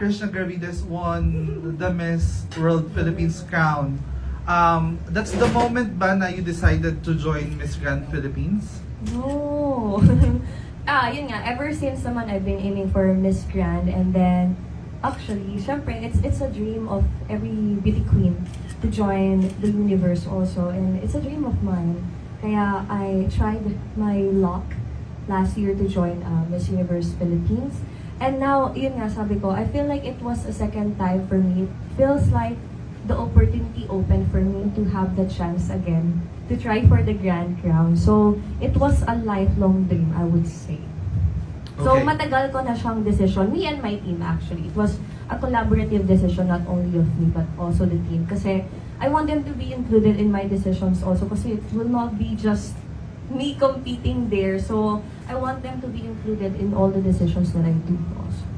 Krishna Gravides won the Miss World Philippines crown, that's the moment ba na you decided to join Miss Grand Philippines? No. Yun nga, ever since naman I've been aiming for Miss Grand, and then actually, syempre, it's a dream of every beauty queen to join the universe also, and it's a dream of mine. Kaya I tried my luck last year to join Miss Universe Philippines. And now, yun nga, sabi ko, I feel like it was a second time for me. It feels like the opportunity opened for me to have the chance again to try for the Grand Crown. So, it was a lifelong dream, I would say. So, Okay. matagal ko na siyang decision. Me and my team, actually. It was a collaborative decision, not only of me, but also the team. Kasi, I want them to be included in my decisions also. Kasi it will not be just me competing there. So, I want them to be included in all the decisions that I do also.